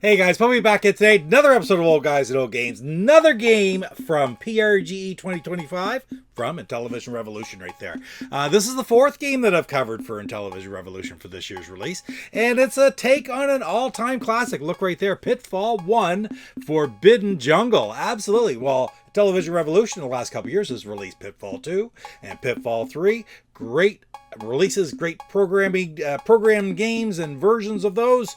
Hey guys, put me back in today. Another episode of Old Guys and Old Games. Another game from PRGE 2025 from Intellivision Revolution right there. This is the fourth game that I've covered for Intellivision Revolution for this year's release. And it's a take on an all-time classic. Look right there, Pitfall I, Forbidden Jungle. Absolutely. Well, Intellivision Revolution in the last couple of years has released Pitfall II and Pitfall III. Great releases, great program games and versions of those.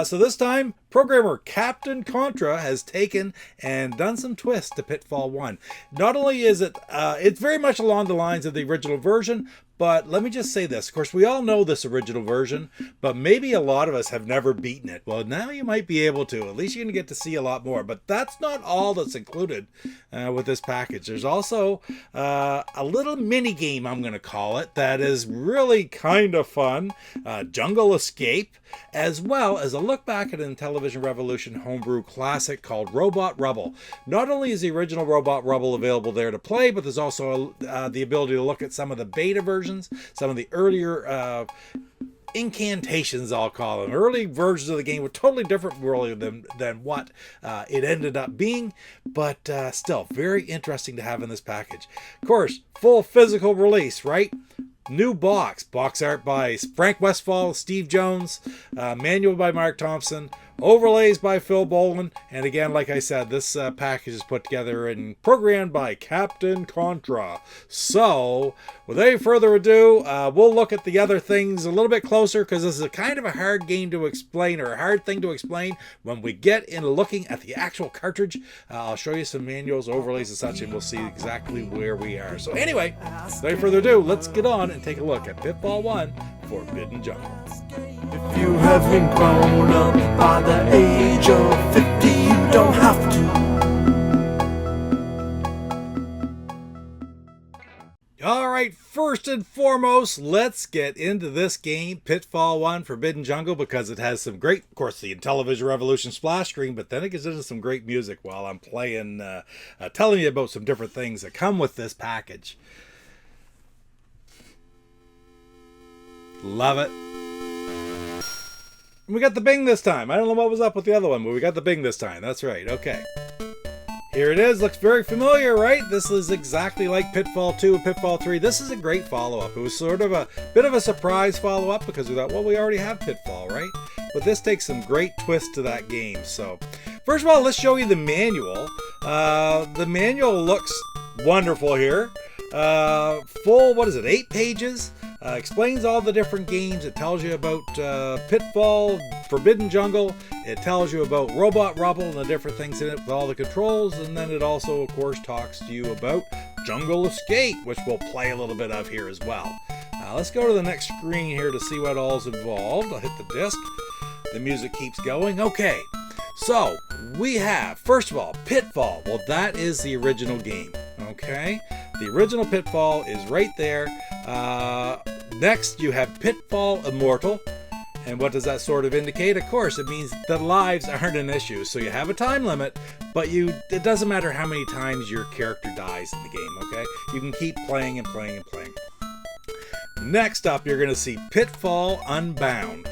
So this time, programmer Captain Contra has taken and done some twists to Pitfall I. Not only is it, it's very much along the lines of the original version, but let me just say this. Of course, we all know this original version, but maybe a lot of us have never beaten it. Well, now you might be able to. At least you're going to get to see a lot more. But that's not all that's included with this package. There's also a little mini game, I'm going to call it, that is really kind of fun. Jungle Escape, as well as a look back at an Intellivision Revolution homebrew classic called Rubble. Not only is the original Rubble available there to play, but there's also the ability to look at some of the beta versions, some of the earlier incantations, I'll call them. Early versions of the game were totally different really than what it ended up being, but still very interesting to have in this package. Of course, full physical release, right? New box art by Frank Westphal, Steve Jones, manual by Mark Thompson, overlays by Phil Boland, and again, like I said, this package is put together and programmed by Captain Contra. So, without any further ado, we'll look at the other things a little bit closer, because this is a kind of a hard game to explain, or a hard thing to explain when we get into looking at the actual cartridge. I'll show you some manuals, overlays, and such, and we'll see exactly where we are. So anyway, without further ado, let's get on and take a look at Pitfall I, Forbidden Jungle. If you haven't grown up by the age of 50, you don't have to. Alright, first and foremost, let's get into this game, Pitfall I, Forbidden Jungle, because it has some great, of course, the Intellivision Revolution splash screen, but then it gets into some great music while I'm playing, telling you about some different things that come with this package. Love it. We got the bing this time. I don't know what was up with the other one, but we got the bing this time. That's right. Okay. Here it is. Looks very familiar, right? This is exactly like Pitfall 2 and Pitfall 3. This is a great follow-up. It was sort of a bit of a surprise follow-up because we thought, well, we already have Pitfall, right? But this takes some great twists to that game. So, first of all, let's show you the manual. The manual looks wonderful here. Full, 8 pages? Explains all the different games. It tells you about Pitfall, Forbidden Jungle. It tells you about Rubble and the different things in it with all the controls. And then it also, of course, talks to you about Jungle Escape, which we'll play a little bit of here as well. Let's go to the next screen here to see what all's involved. I'll hit the disc. The music keeps going. Okay, so we have, first of all, Pitfall. Well, that is the original game, okay? The original Pitfall is right there. Next, you have Pitfall Immortal. And what does that sort of indicate? Of course, it means that lives aren't an issue. So you have a time limit, but it doesn't matter how many times your character dies in the game, okay? You can keep playing and playing and playing. Next up, you're going to see Pitfall Unbound.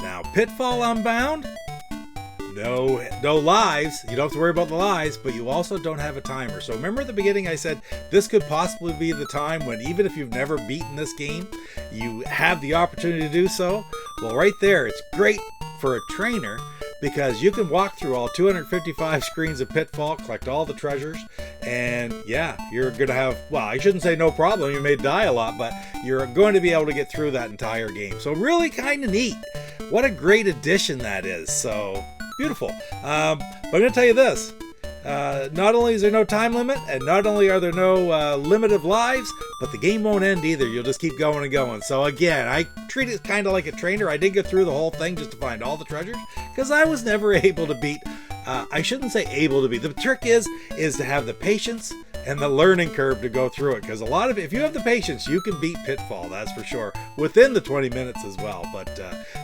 Now, Pitfall Unbound, no lives. You don't have to worry about the lives, but you also don't have a timer. So remember at the beginning I said this could possibly be the time when even if you've never beaten this game, you have the opportunity to do so. Well, right there, it's great for a trainer because you can walk through all 255 screens of Pitfall, collect all the treasures, and yeah, you're going to have, well, I shouldn't say no problem, you may die a lot, but you're going to be able to get through that entire game. So really kind of neat. What a great addition that is. So beautiful. But I'm going to tell you this. Not only is there no time limit, and not only are there no limit of lives, but the game won't end either. You'll just keep going and going. So again, I treat it kind of like a trainer. I did get through the whole thing just to find all the treasures, because I was never able to beat, I shouldn't say able to beat. The trick is to have the patience and the learning curve to go through it, because a lot of if you have the patience, you can beat Pitfall, that's for sure, within the 20 minutes as well. But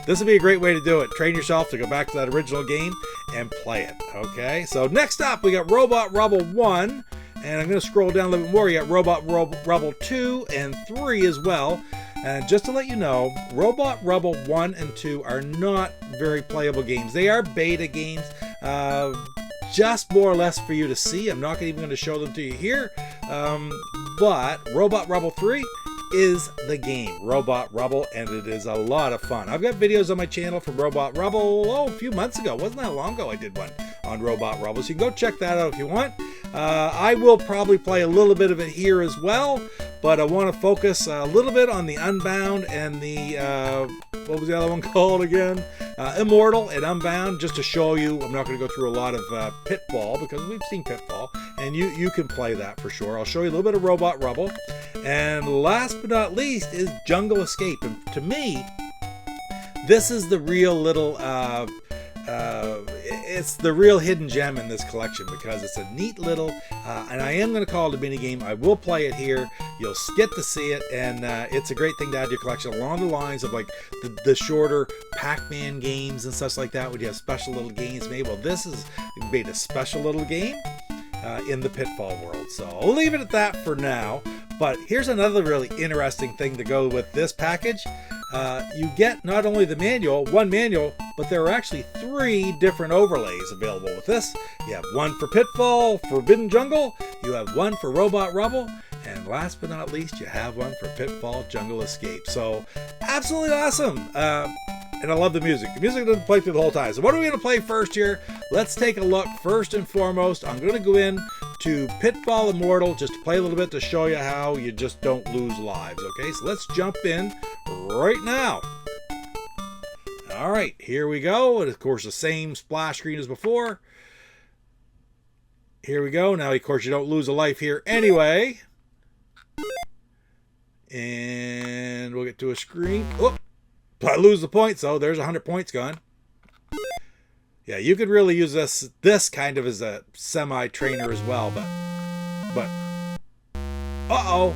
this would be a great way to do it. Train yourself to go back to that original game and play it. Okay, so next up we got Rubble 1, and I'm going to scroll down a little bit more. You got Rubble 2 and 3 as well. And just to let you know, Robot Rubble 1 and 2 are not very playable games. They are beta games, just more or less for you to see. I'm not even going to show them to you here. But Robot Rubble 3 is the game, Robot Rubble, and it is a lot of fun. I've got videos on my channel from Robot Rubble, a few months ago. Wasn't that long ago I did one on Robot Rubble, so you can go check that out if you want. I will probably play a little bit of it here as well, but I want to focus a little bit on the Unbound and the, what was the other one called again? Immortal and Unbound, just to show you. I'm not going to go through a lot of Pitfall, because we've seen Pitfall, and you can play that for sure. I'll show you a little bit of Robot Rubble. And last but not least is Jungle Escape. And to me, this is the real little, it's the real hidden gem in this collection, because it's a neat little, and I am going to call it a mini game. I will play it here. You'll get to see it, and it's a great thing to add to your collection along the lines of like the shorter Pac-Man games and such like that, when you have special little games made. Well, this is made a special little game in the Pitfall world. So I'll leave it at that for now. But here's another really interesting thing to go with this package. You get not only the manual, one manual, but there are actually 3 different overlays available with this. You have one for Pitfall, Forbidden Jungle, you have one for Robot Rubble, and last but not least, you have one for Pitfall Jungle Escape. So absolutely awesome. And I love the music. The music doesn't play through the whole time. So what are we going to play first here? Let's take a look. First and foremost, I'm going to go in to Pitfall Immortal, just to play a little bit to show you how you just don't lose lives. Okay, so let's jump in right now. All right, here we go. And of course, the same splash screen as before. Here we go. Now, of course, you don't lose a life here anyway. And we'll get to a screen. Oh, I lose the points, though. There's 100 points gone. Yeah, you could really use this kind of as a semi-trainer as well, but uh-oh.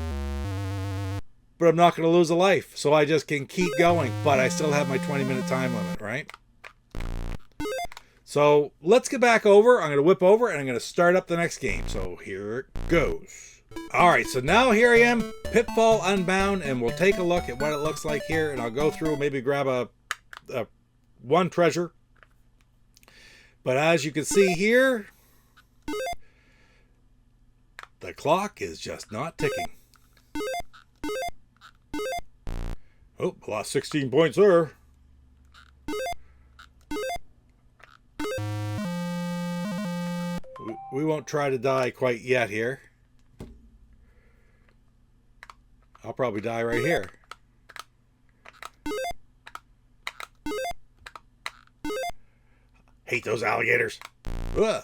But I'm not going to lose a life, so I just can keep going, but I still have my 20-minute time limit, right? So let's get back over. I'm going to whip over, and I'm going to start up the next game. So here it goes. All right, so now here I am, Pitfall Unbound, and we'll take a look at what it looks like here, and I'll go through, maybe grab a one treasure. But as you can see here, the clock is just not ticking. Oh, I lost 16 points there. We won't try to die quite yet here. I'll probably die right here. Hate those alligators. Ugh.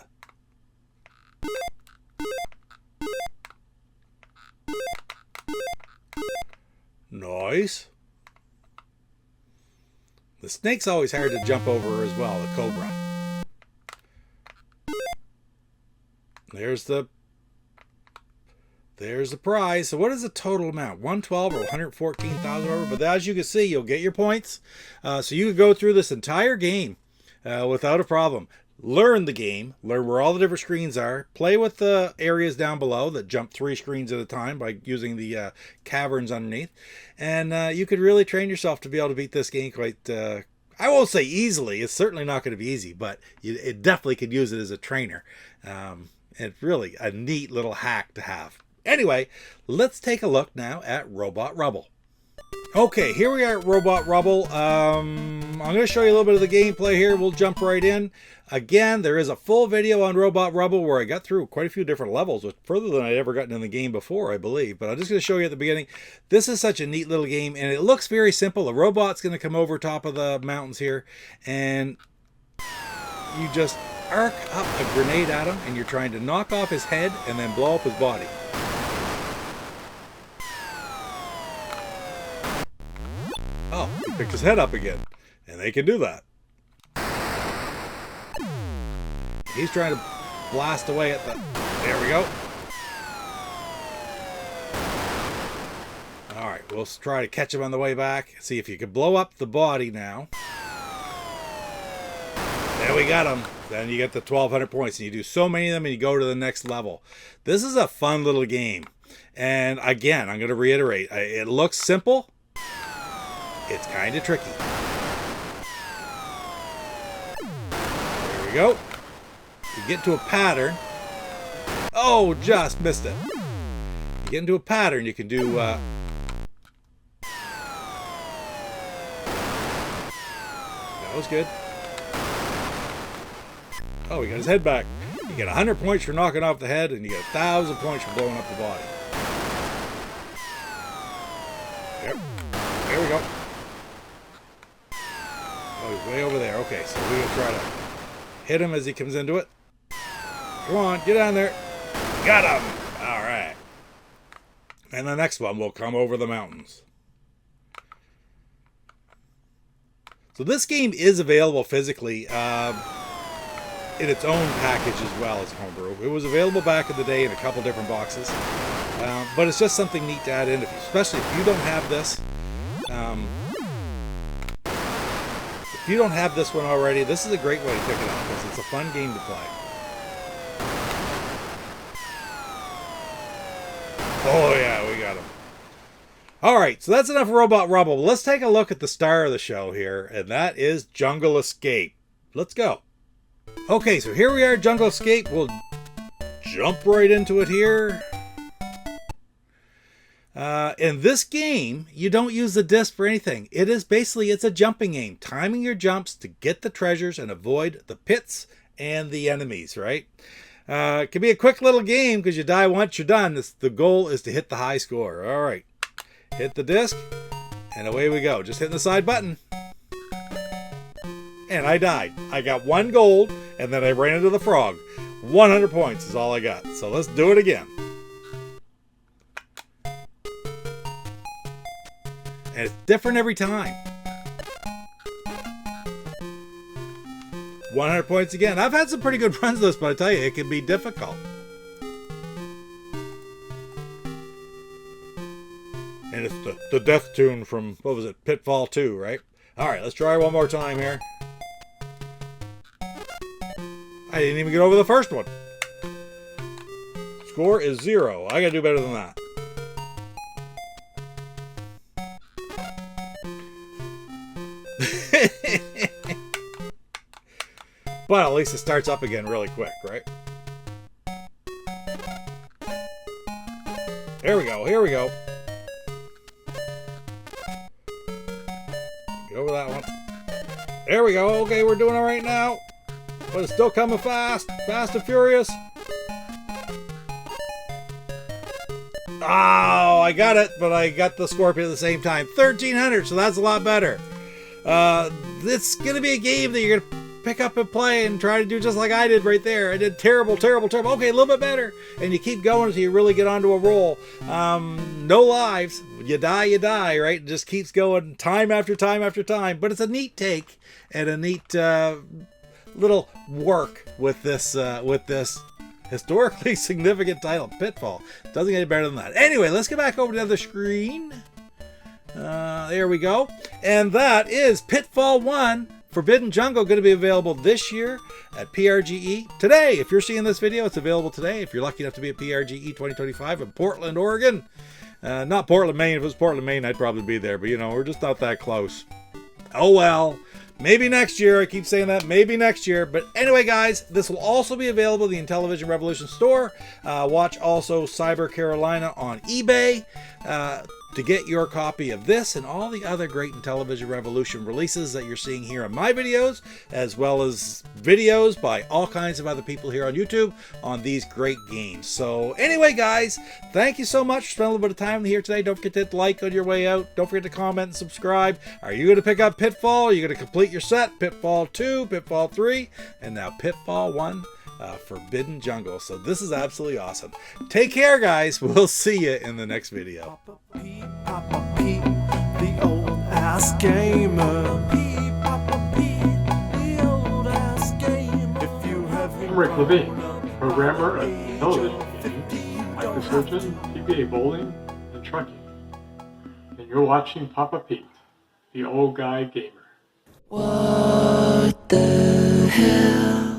Nice. The snake's always hard to jump over as well, the cobra. There's the prize. So what is the total amount? 112 or 114,000 over. But as you can see, you'll get your points. So you can go through this entire game without a problem. Learn the game, learn where all the different screens are, play with the areas down below that jump 3 screens at a time by using the caverns underneath, and you could really train yourself to be able to beat this game quite, I won't say easily, it's certainly not going to be easy, but it definitely could use it as a trainer. It's really a neat little hack to have. Anyway, let's take a look now at Robot Rubble. Okay, here we are at Robot Rubble. I'm going to show you a little bit of the gameplay here. We'll jump right in. Again, there is a full video on Robot Rubble where I got through quite a few different levels, which further than I'd ever gotten in the game before, I believe. But I'm just going to show you at the beginning. This is such a neat little game, and it looks very simple. A robot's going to come over top of the mountains here, and you just arc up a grenade at him, and you're trying to knock off his head and then blow up his body. Oh, he picked his head up again. And they can do that. He's trying to blast away at the... There we go. Alright, we'll try to catch him on the way back. See if you can blow up the body now. There we got him. Then you get the 1,200 points. And you do so many of them and you go to the next level. This is a fun little game. And again, I'm going to reiterate. It looks simple. It's kind of tricky. There we go. You get into a pattern. Oh, just missed it. You get into a pattern, you can do... that was good. Oh, he got his head back. You get 100 points for knocking off the head, and you get 1,000 points for blowing up the body. Yep. There we go. Oh, he's way over there. Okay, so we're going to try to hit him as he comes into it. Come on, get down there. Got him! All right. And the next one will come over the mountains. So this game is available physically in its own package as well as homebrew. It was available back in the day in a couple different boxes. But it's just something neat to add in, especially if you don't have this. If you don't have this one already, this is a great way to pick it up because it's a fun game to play. Oh yeah, we got him. Alright, so that's enough Robot Rubble. Let's take a look at the star of the show here, and that is Jungle Escape. Let's go. Okay, so here we are, Jungle Escape. We'll jump right into it here. In this game, you don't use the disc for anything. It's a jumping game. Timing your jumps to get the treasures and avoid the pits and the enemies, right? It can be a quick little game because you die once, you're done. The goal is to hit the high score. All right. Hit the disc, and away we go. Just hitting the side button. And I died. I got 1 gold, and then I ran into the frog. 100 points is all I got. So let's do it again. And it's different every time. 100 points again. I've had some pretty good runs this, but I tell you, it can be difficult. And it's the death tune from, what was it, Pitfall 2, right? Alright, let's try one more time here. I didn't even get over the first one. Score is 0. I gotta do better than that. But at least it starts up again really quick, right? Here we go, here we go. Get over that one. There we go, okay, we're doing it right now. But it's still coming fast, fast and furious. Oh, I got it, but I got the scorpion at the same time. 1,300, so that's a lot better. It's going to be a game that you're going to pick up and play and try to do just like I did right there. I did terrible, terrible, terrible. Okay, a little bit better. And you keep going until you really get onto a roll. No lives. You die, right? It just keeps going time after time after time. But it's a neat take and a neat little work with this historically significant title, Pitfall. Doesn't get any better than that. Anyway, let's get back over to the screen. There we go. And that is Pitfall 1 Forbidden Jungle, going to be available this year at PRGE. Today, if you're seeing this video, it's available today. If you're lucky enough to be at PRGE 2025 in Portland, Oregon. Not Portland, Maine. If it was Portland, Maine, I'd probably be there. But, you know, we're just not that close. Oh, well. Maybe next year. I keep saying that. Maybe next year. But anyway, guys, this will also be available in the Intellivision Revolution store. Watch also Cyber Carolina on eBay to get your copy of this and all the other great Intellivision Revolution releases that you're seeing here in my videos, as well as videos by all kinds of other people here on YouTube on these great games. So anyway, guys, thank you so much for spending a little bit of time here today. Don't forget to hit like on your way out. Don't forget to comment and subscribe. Are you going to pick up Pitfall? Are you going to complete your set? Pitfall 2, Pitfall 3, and now Pitfall 1. Forbidden Jungle. So this is absolutely awesome. Take care, guys. We'll see you in the next video. Papa Pete, the old ass gamer. Papa Pete, the old ass gamer. If you have I'm Rick Levine, programmer of Intellivision Gaming, microsurgeon, PPA bowling, and trucking. And you're watching Papa Pete, the old guy gamer. What the hell?